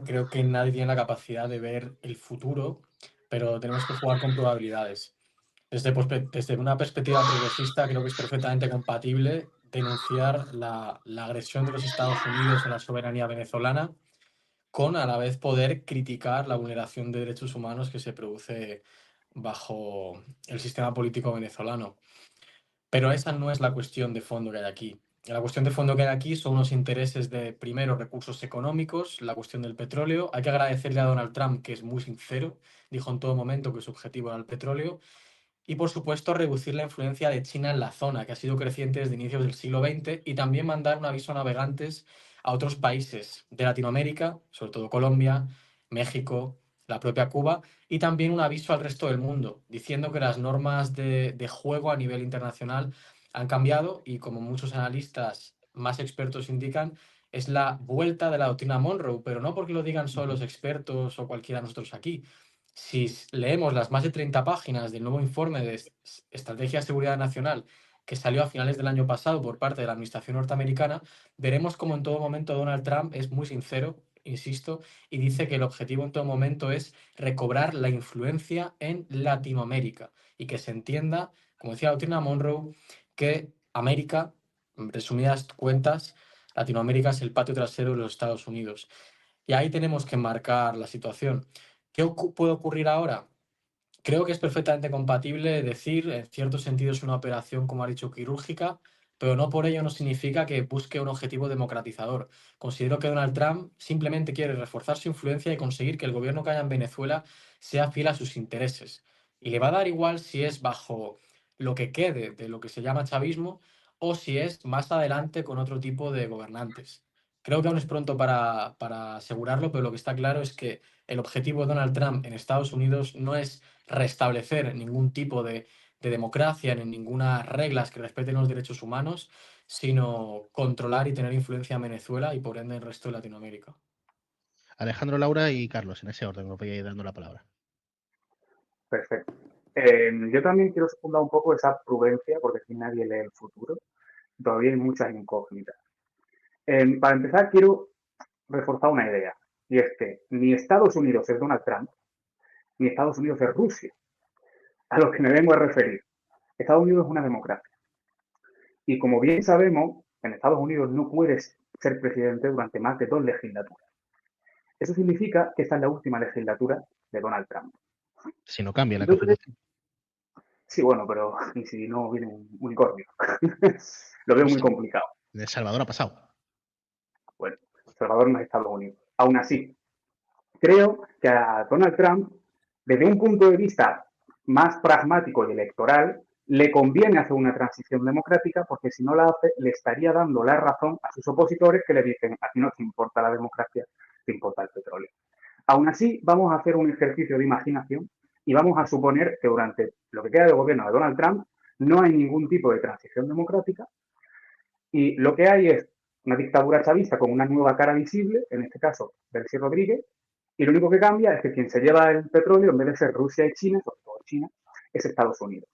creo que nadie tiene la capacidad de ver el futuro, pero tenemos que jugar con probabilidades. Desde una perspectiva progresista, creo que es perfectamente compatible denunciar la agresión de los Estados Unidos a la soberanía venezolana con a la vez poder criticar la vulneración de derechos humanos que se produce bajo el sistema político venezolano. Pero esa no es la cuestión de fondo que hay aquí. La cuestión de fondo que hay aquí son unos intereses de, primero, recursos económicos, la cuestión del petróleo. Hay que agradecerle a Donald Trump, que es muy sincero, dijo en todo momento que su objetivo era el petróleo. Y, por supuesto, reducir la influencia de China en la zona, que ha sido creciente desde inicios del siglo XX, y también mandar un aviso a navegantes a otros países de Latinoamérica, sobre todo Colombia, México, la propia Cuba, y también un aviso al resto del mundo, diciendo que las normas de juego a nivel internacional han cambiado y, como muchos analistas más expertos indican, es la vuelta de la doctrina Monroe, pero no porque lo digan solo los Ujú. expertos o cualquiera de nosotros aquí. Si leemos las más de 30 páginas del nuevo informe de Estrategia de Seguridad Nacional que salió a finales del año pasado por parte de la administración norteamericana, veremos como en todo momento Donald Trump es muy sincero, insisto, y dice que el objetivo en todo momento es recobrar la influencia en Latinoamérica y que se entienda, como decía la doctrina Monroe, que América, en resumidas cuentas, Latinoamérica es el patio trasero de los Estados Unidos. Y ahí tenemos que marcar la situación. ¿Qué puede ocurrir ahora? Creo que es perfectamente compatible decir, en cierto sentido es una operación, como ha dicho, quirúrgica, pero no por ello no significa que busque un objetivo democratizador. Considero que Donald Trump simplemente quiere reforzar su influencia y conseguir que el gobierno que haya en Venezuela sea fiel a sus intereses. Y le va a dar igual si es bajo lo que quede de lo que se llama chavismo o si es más adelante con otro tipo de gobernantes. Creo que aún es pronto para asegurarlo, pero lo que está claro es que el objetivo de Donald Trump en Estados Unidos no es restablecer ningún tipo de democracia ni ninguna reglas que respeten los derechos humanos, sino controlar y tener influencia en Venezuela y por ende en el resto de Latinoamérica. Alejandro, Laura y Carlos, en ese orden os voy a ir dando la palabra. Perfecto. Yo también quiero secundar un poco esa prudencia, porque aquí nadie lee el futuro. Todavía hay muchas incógnitas. Para empezar, quiero reforzar una idea, y es que ni Estados Unidos es Donald Trump, ni Estados Unidos es Rusia, a lo que me vengo a referir. Estados Unidos es una democracia. Y como bien sabemos, en Estados Unidos no puedes ser presidente durante más de 2 legislaturas. Eso significa que esta es la última legislatura de Donald Trump. Si no cambia la Entonces, Constitución. sí, bueno, pero ¿y si no viene un unicornio? Lo veo No muy sé, complicado. en El Salvador ha pasado. Bueno, Salvador no es Estados Unidos. Aún así, creo que a Donald Trump, desde un punto de vista más pragmático y electoral, le conviene hacer una transición democrática porque si no la hace, le estaría dando la razón a sus opositores que le dicen, a ti no te importa la democracia, te importa el petróleo. Aún así, vamos a hacer un ejercicio de imaginación y vamos a suponer que durante lo que queda de gobierno de Donald Trump no hay ningún tipo de transición democrática y lo que hay es una dictadura chavista con una nueva cara visible, en este caso Delcy Rodríguez, y lo único que cambia es que quien se lleva el petróleo, en vez de ser Rusia y China, sobre todo China, es Estados Unidos.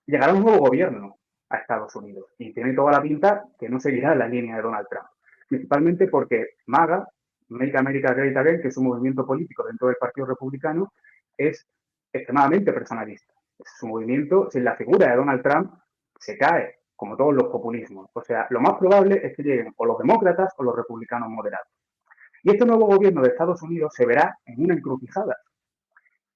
Llegará un nuevo gobierno a Estados Unidos y tiene toda la pinta que no seguirá la línea de Donald Trump. Principalmente porque MAGA, Make America Great Again, que es un movimiento político dentro del Partido Republicano, es extremadamente personalista. Su movimiento, sin la figura de Donald Trump, se cae, como todos los populismos. O sea, lo más probable es que lleguen o los demócratas o los republicanos moderados. Y este nuevo gobierno de Estados Unidos se verá en una encrucijada.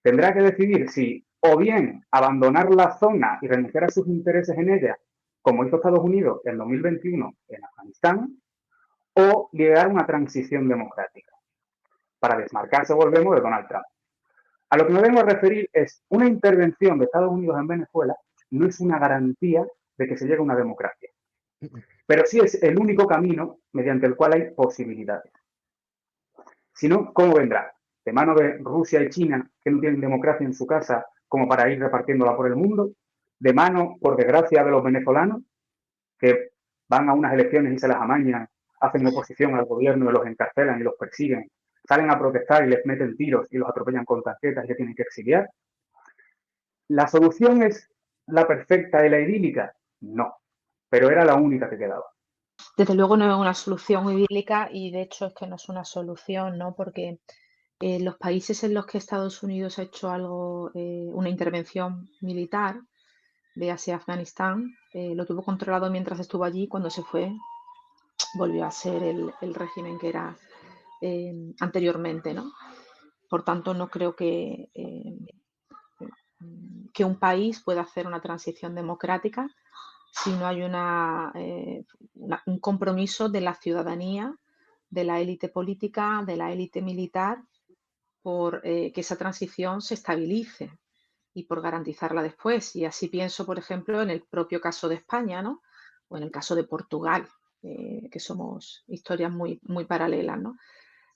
Tendrá que decidir si o bien abandonar la zona y renunciar a sus intereses en ella, como hizo Estados Unidos en 2021 en Afganistán, o liderar una transición democrática para desmarcarse, volvemos, de Donald Trump. A lo que me vengo a referir es una intervención de Estados Unidos en Venezuela no es una garantía de que se llegue a una democracia, pero sí es el único camino mediante el cual hay posibilidades. Si no, ¿cómo vendrá? ¿De mano de Rusia y China, que no tienen democracia en su casa, como para ir repartiéndola por el mundo? ¿De mano, por desgracia, de los venezolanos, que van a unas elecciones y se las amañan, hacen oposición al gobierno y los encarcelan y los persiguen, salen a protestar y les meten tiros y los atropellan con tarjetas y ya tienen que exiliar? ¿La solución es la perfecta y la idílica? No, pero era la única que quedaba. Desde luego no es una solución idílica y de hecho es que no es una solución, ¿no? Porque los países en los que Estados Unidos ha hecho algo, una intervención militar, véase Afganistán, lo tuvo controlado mientras estuvo allí, cuando se fue volvió a ser el régimen que era anteriormente, ¿no? Por tanto, no creo que un país pueda hacer una transición democrática si no hay un compromiso de la ciudadanía, de la élite política, de la élite militar, por que esa transición se estabilice y por garantizarla después. Y así pienso, por ejemplo, en el propio caso de España, ¿no? O en el caso de Portugal, que somos historias muy, muy paralelas, ¿no?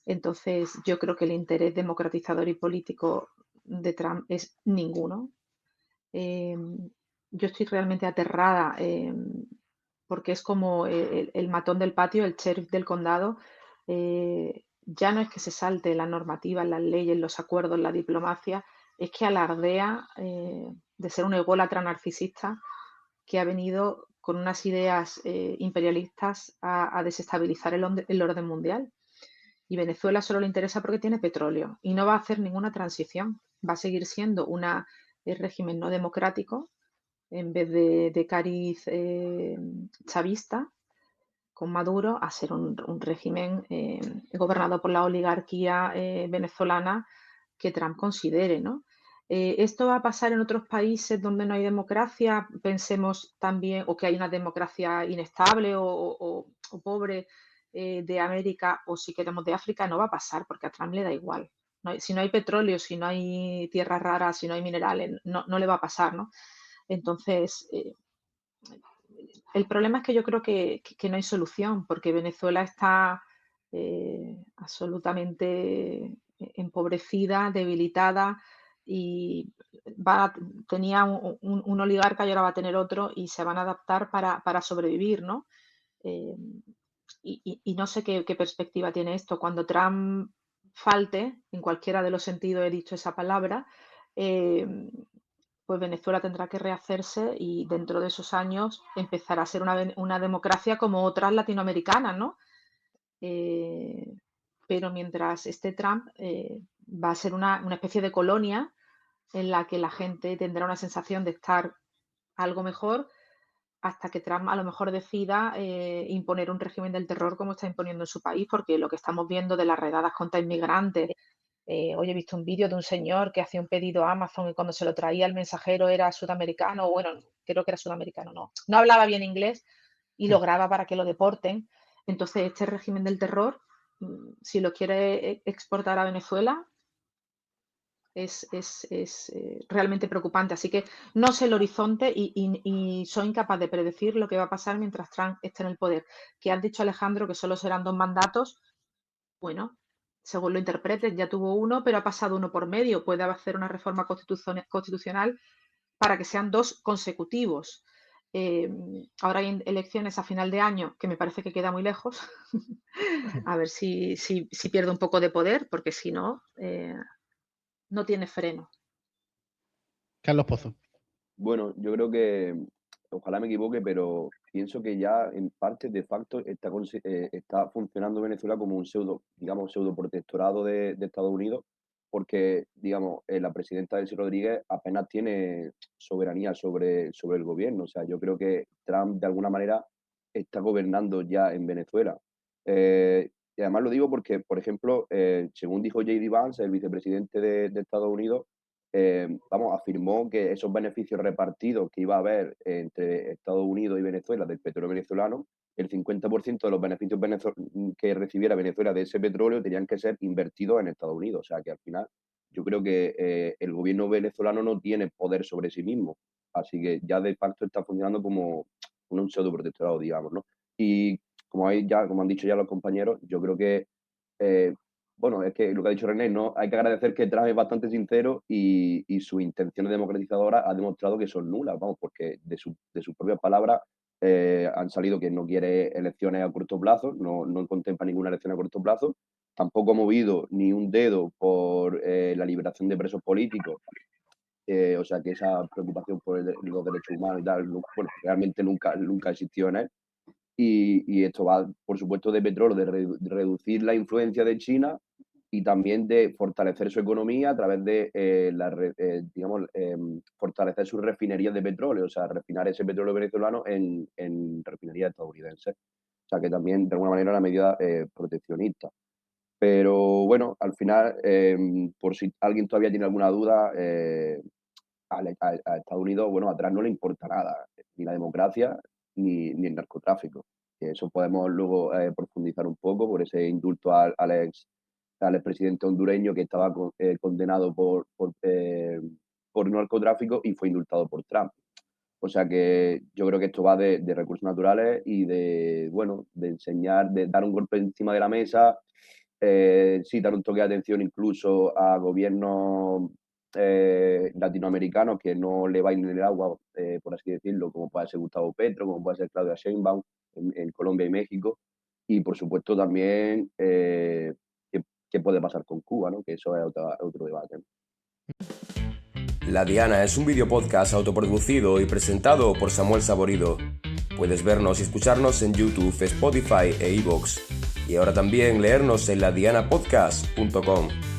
Entonces, yo creo que el interés democratizador y político de Trump es ninguno. Yo estoy realmente aterrada porque es como el matón del patio, el sheriff del condado. Ya no es que se salte las normativas, las leyes, los acuerdos, la diplomacia, es que alardea de ser un ególatra narcisista que ha venido con unas ideas imperialistas a desestabilizar el orden mundial. Y Venezuela solo le interesa porque tiene petróleo y no va a hacer ninguna transición. Va a seguir siendo un régimen no democrático en vez de cariz chavista con Maduro a ser un régimen gobernado por la oligarquía venezolana que Trump considere, ¿no? ¿Esto va a pasar en otros países donde no hay democracia? Pensemos también, o que hay una democracia inestable o pobre de América, o si queremos de África, no va a pasar porque a Trump le da igual. Si no hay petróleo, si no hay tierras raras, si no hay minerales, no le va a pasar, ¿no? Entonces, el problema es que yo creo que no hay solución, porque Venezuela está absolutamente empobrecida, debilitada y tenía un oligarca y ahora va a tener otro y se van a adaptar para sobrevivir, ¿no? Eh, y no sé qué perspectiva tiene esto. Cuando Trump falte, en cualquiera de los sentidos he dicho esa palabra, eh, pues Venezuela tendrá que rehacerse y dentro de esos años empezará a ser una democracia como otras latinoamericanas, ¿no? Eh, pero mientras esté Trump, va a ser una especie de colonia en la que la gente tendrá una sensación de estar algo mejor hasta que Trump a lo mejor decida imponer un régimen del terror como está imponiendo en su país, porque lo que estamos viendo de las redadas contra inmigrantes. Hoy he visto un vídeo de un señor que hacía un pedido a Amazon y cuando se lo traía el mensajero era sudamericano, bueno, creo que era sudamericano, no hablaba bien inglés y lo graba para que lo deporten. Entonces, este régimen del terror, si lo quiere exportar a Venezuela, es realmente preocupante. Así que no sé el horizonte y soy incapaz de predecir lo que va a pasar mientras Trump esté en el poder. Que has dicho, Alejandro, que solo serán 2 mandatos. Bueno, según lo interpretes, ya tuvo uno, pero ha pasado uno por medio. Puede hacer una reforma constitucional para que sean 2 consecutivos. Ahora hay elecciones a final de año, que me parece que queda muy lejos. A ver si pierde un poco de poder, porque si no, no tiene freno. Carlos Pozo. Bueno, yo creo que, ojalá me equivoque, pero pienso que ya en parte, de facto, está funcionando Venezuela como un pseudo protectorado de Estados Unidos, porque, digamos, la presidenta Delcy Rodríguez apenas tiene soberanía sobre el gobierno. O sea, yo creo que Trump, de alguna manera, está gobernando ya en Venezuela. Y además lo digo porque, por ejemplo, según dijo J.D. Vance, el vicepresidente de Estados Unidos, afirmó que esos beneficios repartidos que iba a haber entre Estados Unidos y Venezuela del petróleo venezolano, el 50% de los beneficios que recibiera Venezuela de ese petróleo tenían que ser invertidos en Estados Unidos. O sea que al final yo creo que el gobierno venezolano no tiene poder sobre sí mismo. Así que ya de facto está funcionando como un pseudo protectorado, digamos, ¿no? Y como han dicho ya los compañeros, yo creo que bueno, es que lo que ha dicho René, ¿no? Hay que agradecer que Trump es bastante sincero y sus intenciones democratizadoras ha demostrado que son nulas, vamos, porque de sus propias palabras han salido que no quiere elecciones a corto plazo, no contempla ninguna elección a corto plazo, tampoco ha movido ni un dedo por la liberación de presos políticos, o sea que esa preocupación por los derechos humanos y tal, bueno, realmente nunca existió en él. y esto va, por supuesto, de petróleo, de reducir la influencia de China y también de fortalecer su economía a través de, fortalecer sus refinerías de petróleo, o sea, refinar ese petróleo venezolano en refinerías estadounidenses. O sea, que también, de alguna manera, una medida proteccionista. Pero bueno, al final, por si alguien todavía tiene alguna duda, a Estados Unidos, bueno, atrás no le importa nada, ni la democracia ni el narcotráfico. Que eso podemos luego profundizar un poco por ese indulto al expresidente hondureño que estaba condenado por narcotráfico y fue indultado por Trump. O sea que yo creo que esto va de recursos naturales y de, bueno, de enseñar, de dar un golpe encima de la mesa, sí, dar un toque de atención incluso a gobiernos latinoamericanos que no le bailen el agua, por así decirlo, como puede ser Gustavo Petro, como puede ser Claudia Sheinbaum en Colombia y México. Y por supuesto también qué puede pasar con Cuba, ¿no? Que eso es otro debate. La Diana es un videopodcast autoproducido y presentado por Samuel Saborido. Puedes vernos y escucharnos en YouTube, Spotify e iVoox. Y ahora también leernos en ladianapodcast.com.